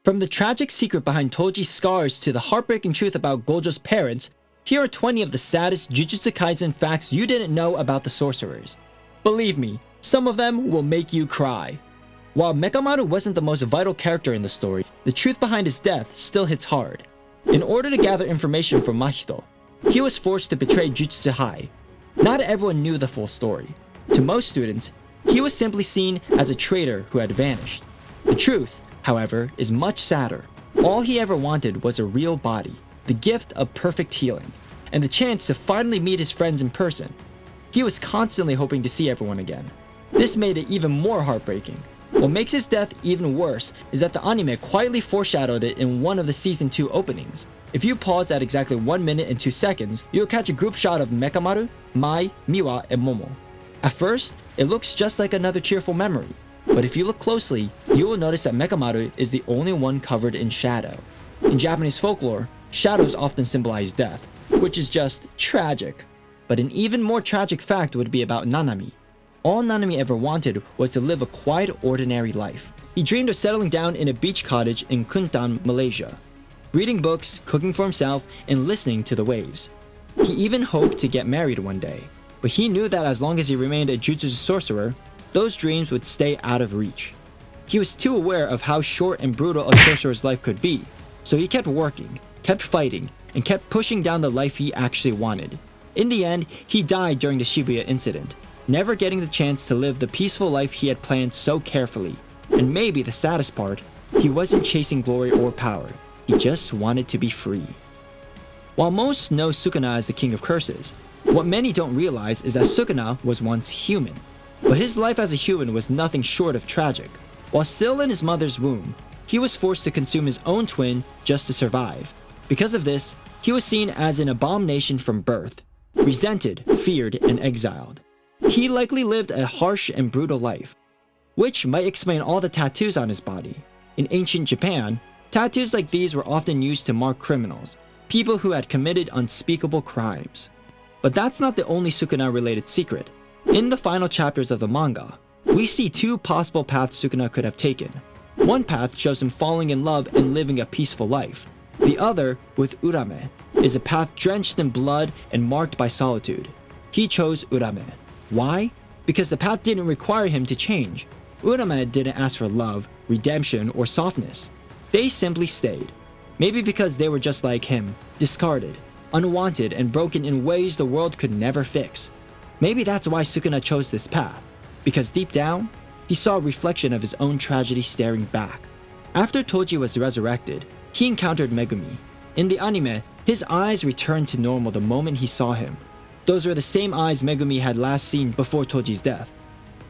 From the tragic secret behind Toji's scars to the heartbreaking truth about Gojo's parents, here are 20 of the saddest Jujutsu Kaisen facts you didn't know about the sorcerers. Believe me, some of them will make you cry. While Megamaru wasn't the most vital character in the story, the truth behind his death still hits hard. In order to gather information from Mahito, he was forced to betray Jutsu High. Not everyone knew the full story. To most students, he was simply seen as a traitor who had vanished. The truth, however, is much sadder. All he ever wanted was a real body, the gift of perfect healing, and the chance to finally meet his friends in person. He was constantly hoping to see everyone again. This made it even more heartbreaking. What makes his death even worse is that the anime quietly foreshadowed it in one of the Season 2 openings. If you pause at exactly 1 minute and 2 seconds, you'll catch a group shot of Megamaru, Mai, Miwa, and Momo. At first, it looks just like another cheerful memory, but if you look closely, you will notice that Megamaru is the only one covered in shadow. In Japanese folklore, shadows often symbolize death, which is just tragic. But an even more tragic fact would be about Nanami. All Nanami ever wanted was to live a quiet, ordinary life. He dreamed of settling down in a beach cottage in Kuntan, Malaysia, reading books, cooking for himself, and listening to the waves. He even hoped to get married one day, but he knew that as long as he remained a Jutsu sorcerer, those dreams would stay out of reach. He was too aware of how short and brutal a sorcerer's life could be, so he kept working, kept fighting, and kept pushing down the life he actually wanted. In the end, he died during the Shibuya incident, never getting the chance to live the peaceful life he had planned so carefully. And maybe the saddest part, he wasn't chasing glory or power, he just wanted to be free. While most know Sukuna as the king of curses, what many don't realize is that Sukuna was once human. But his life as a human was nothing short of tragic. While still in his mother's womb, he was forced to consume his own twin just to survive. Because of this, he was seen as an abomination from birth, resented, feared, and exiled. He likely lived a harsh and brutal life, which might explain all the tattoos on his body. In ancient Japan, tattoos like these were often used to mark criminals, people who had committed unspeakable crimes. But that's not the only Sukuna-related secret. In the final chapters of the manga, we see 2 possible paths Sukuna could have taken. One path shows him falling in love and living a peaceful life. The other, with Urame, is a path drenched in blood and marked by solitude. He chose Urame. Why? Because the path didn't require him to change. Urame didn't ask for love, redemption, or softness. They simply stayed. Maybe because they were just like him, discarded, unwanted, and broken in ways the world could never fix. Maybe that's why Sukuna chose this path, because deep down, he saw a reflection of his own tragedy staring back. After Toji was resurrected, he encountered Megumi. In the anime, his eyes returned to normal the moment he saw him. Those were the same eyes Megumi had last seen before Toji's death.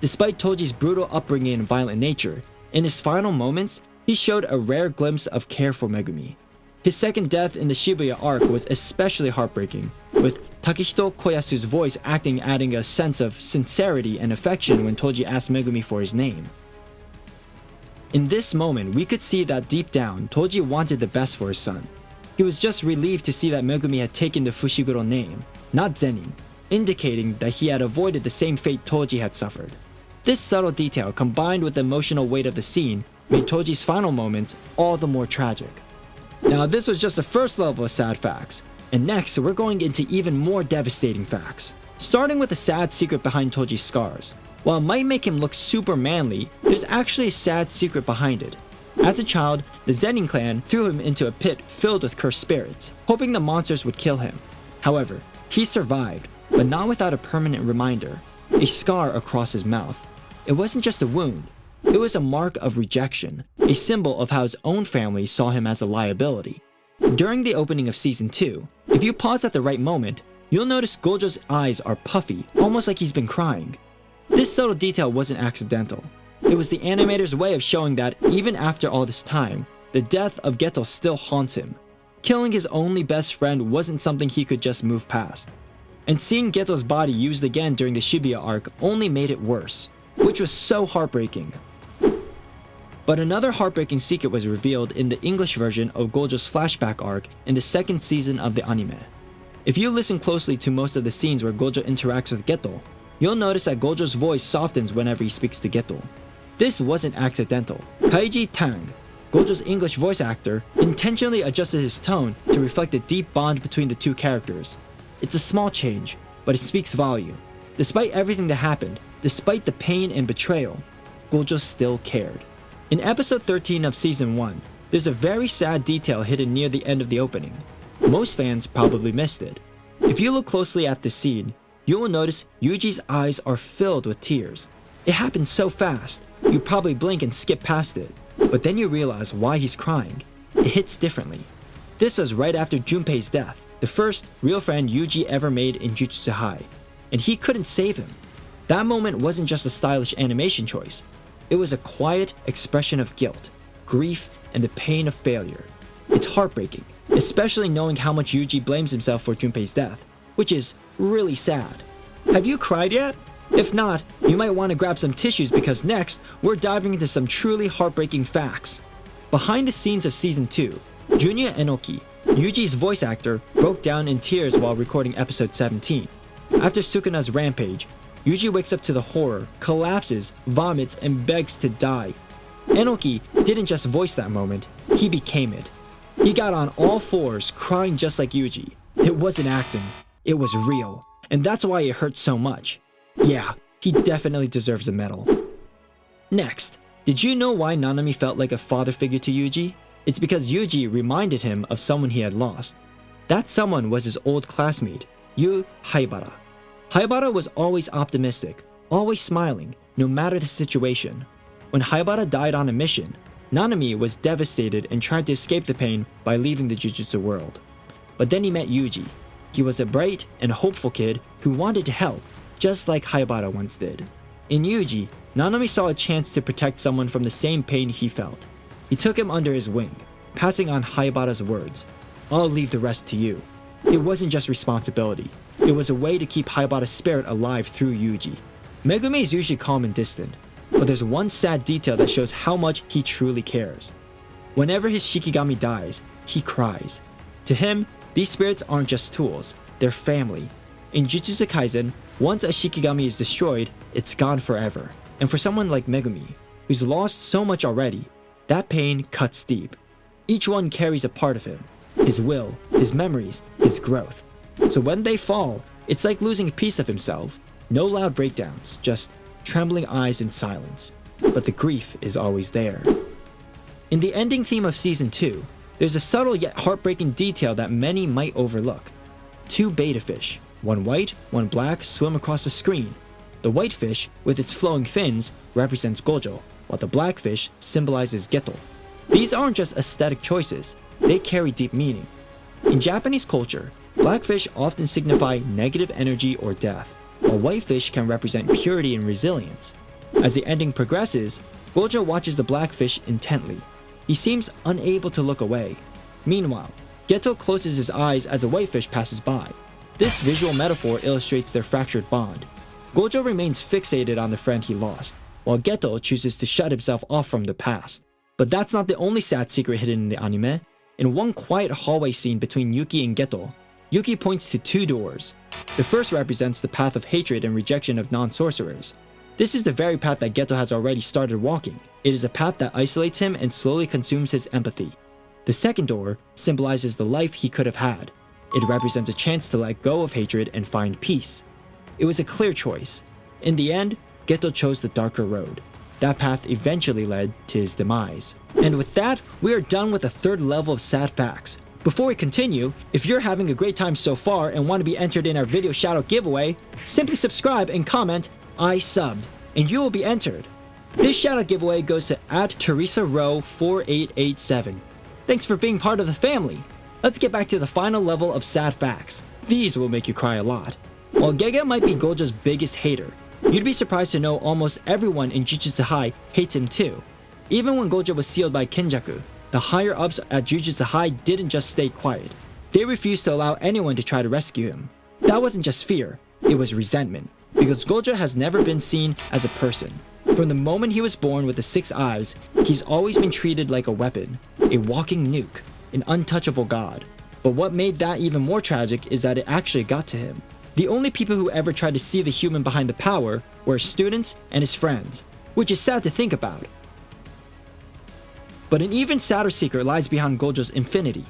Despite Toji's brutal upbringing and violent nature, in his final moments, he showed a rare glimpse of care for Megumi. His second death in the Shibuya arc was especially heartbreaking, with Takehito Koyasu's voice adding a sense of sincerity and affection when Toji asked Megumi for his name. In this moment, we could see that deep down, Toji wanted the best for his son. He was just relieved to see that Megumi had taken the Fushiguro name, not Zenin, indicating that he had avoided the same fate Toji had suffered. This subtle detail, combined with the emotional weight of the scene, made Toji's final moments all the more tragic. Now, this was just the first level of sad facts, and next we're going into even more devastating facts. Starting with the sad secret behind Toji's scars. While it might make him look super manly, there's actually a sad secret behind it. As a child, the Zenin clan threw him into a pit filled with cursed spirits, hoping the monsters would kill him. However, he survived, but not without a permanent reminder, a scar across his mouth. It wasn't just a wound, it was a mark of rejection, a symbol of how his own family saw him as a liability. During the opening of Season 2, if you pause at the right moment, you'll notice Gojo's eyes are puffy, almost like he's been crying. This subtle detail wasn't accidental. It was the animator's way of showing that even after all this time, the death of Geto still haunts him. Killing his only best friend wasn't something he could just move past. And seeing Geto's body used again during the Shibuya arc only made it worse, which was so heartbreaking. But another heartbreaking secret was revealed in the English version of Gojo's flashback arc in the 2nd season of the anime. If you listen closely to most of the scenes where Gojo interacts with Geto, you'll notice that Gojo's voice softens whenever he speaks to Geto. This wasn't accidental. Kaiji Tang, Gojo's English voice actor intentionally adjusted his tone to reflect the deep bond between the two characters. It's a small change, but it speaks volume. Despite everything that happened, despite the pain and betrayal, Gojo still cared. In episode 13 of season 1, there's a very sad detail hidden near the end of the opening. Most fans probably missed it. If you look closely at this scene, you will notice Yuji's eyes are filled with tears. It happened so fast, you probably blink and skip past it. But then you realize why he's crying. It hits differently. This was right after Junpei's death, the first real friend Yuji ever made in Jujutsu High, and he couldn't save him. That moment wasn't just a stylish animation choice. It was a quiet expression of guilt, grief, and the pain of failure. It's heartbreaking, especially knowing how much Yuji blames himself for Junpei's death, which is really sad. Have you cried yet? If not, you might want to grab some tissues because next, we're diving into some truly heartbreaking facts. Behind the scenes of Season 2, Junya Enoki, Yuji's voice actor, broke down in tears while recording episode 17. After Sukuna's rampage, Yuji wakes up to the horror, collapses, vomits, and begs to die. Enoki didn't just voice that moment, he became it. He got on all fours, crying just like Yuji. It wasn't acting, it was real, and that's why it hurt so much. Yeah, he definitely deserves a medal. Next, did you know why Nanami felt like a father figure to Yuji? It's because Yuji reminded him of someone he had lost. That someone was his old classmate, Yu Haibara. Haibara was always optimistic, always smiling, no matter the situation. When Haibara died on a mission, Nanami was devastated and tried to escape the pain by leaving the Jujutsu world. But then he met Yuji. He was a bright and hopeful kid who wanted to help, just like Haibara once did. In Yuji, Nanami saw a chance to protect someone from the same pain he felt. He took him under his wing, passing on Haibara's words, "I'll leave the rest to you." It wasn't just responsibility. It was a way to keep Haibara's spirit alive through Yuji. Megumi is usually calm and distant, but there's one sad detail that shows how much he truly cares. Whenever his Shikigami dies, he cries. To him, these spirits aren't just tools, they're family. In Jujutsu Kaisen, once a Shikigami is destroyed, it's gone forever. And for someone like Megumi, who's lost so much already, that pain cuts deep. Each one carries a part of him, his will, his memories, his growth. So when they fall, it's like losing a piece of himself. No loud breakdowns, just trembling eyes and silence. But the grief is always there. In the ending theme of Season 2, there's a subtle yet heartbreaking detail that many might overlook. Two beta fish, one white, one black, swim across the screen. The white fish, with its flowing fins, represents Gojo, while the black fish symbolizes Geto. These aren't just aesthetic choices, they carry deep meaning. In Japanese culture, black fish often signify negative energy or death, while white fish can represent purity and resilience. As the ending progresses, Gojo watches the black fish intently. He seems unable to look away. Meanwhile, Geto closes his eyes as a white fish passes by. This visual metaphor illustrates their fractured bond. Gojo remains fixated on the friend he lost, while Geto chooses to shut himself off from the past. But that's not the only sad secret hidden in the anime. In one quiet hallway scene between Yuki and Geto, Yuki points to two doors. The first represents the path of hatred and rejection of non-sorcerers. This is the very path that Geto has already started walking. It is a path that isolates him and slowly consumes his empathy. The second door symbolizes the life he could have had. It represents a chance to let go of hatred and find peace. It was a clear choice. In the end, Geto chose the darker road. That path eventually led to his demise. And with that, we are done with the third level of sad facts. Before we continue, if you're having a great time so far and want to be entered in our video shoutout giveaway, simply subscribe and comment, "I subbed," and you will be entered. This shoutout giveaway goes to @TeresaRowe4887. Thanks for being part of the family. Let's get back to the final level of sad facts. These will make you cry a lot. While Gege might be Gojo's biggest hater, you'd be surprised to know almost everyone in Jujutsu High hates him too. Even when Gojo was sealed by Kenjaku, the higher-ups at Jujutsu High didn't just stay quiet. They refused to allow anyone to try to rescue him. That wasn't just fear, it was resentment, because Gojo has never been seen as a person. From the moment he was born with the 6 eyes, he's always been treated like a weapon, a walking nuke, an untouchable god. But what made that even more tragic is that it actually got to him. The only people who ever tried to see the human behind the power were his students and his friends, which is sad to think about. But an even sadder secret lies behind Gojo's infinity.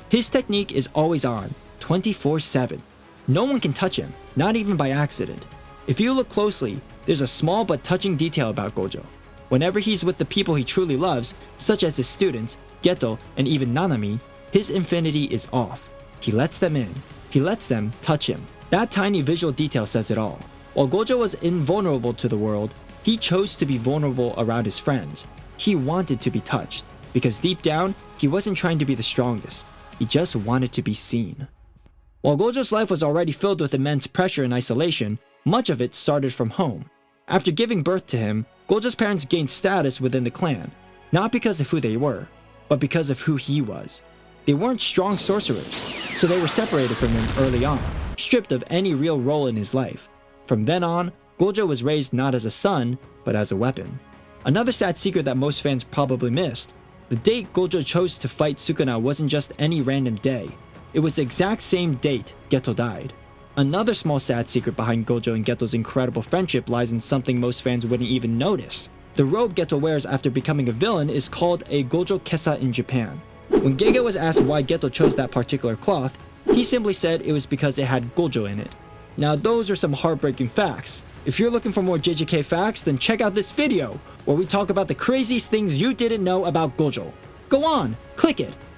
His technique is always on, 24/7. No one can touch him, not even by accident. If you look closely, there's a small but touching detail about Gojo. Whenever he's with the people he truly loves, such as his students, Geto, and even Nanami, his infinity is off. He lets them in. He lets them touch him. That tiny visual detail says it all. While Gojo was invulnerable to the world, he chose to be vulnerable around his friends. He wanted to be touched, because deep down, he wasn't trying to be the strongest. He just wanted to be seen. While Gojo's life was already filled with immense pressure and isolation, much of it started from home. After giving birth to him, Gojo's parents gained status within the clan, not because of who they were, but because of who he was. They weren't strong sorcerers, so they were separated from him early on, stripped of any real role in his life. From then on, Gojo was raised not as a son, but as a weapon. Another sad secret that most fans probably missed: the date Gojo chose to fight Sukuna wasn't just any random day. It was the exact same date Geto died. Another small sad secret behind Gojo and Geto's incredible friendship lies in something most fans wouldn't even notice. The robe Geto wears after becoming a villain is called a Gojo Kesa in Japan. When Gege was asked why Geto chose that particular cloth, he simply said it was because it had Gojo in it. Now those are some heartbreaking facts. If you're looking for more JJK facts, then check out this video, where we talk about the craziest things you didn't know about Gojo. Go on, click it,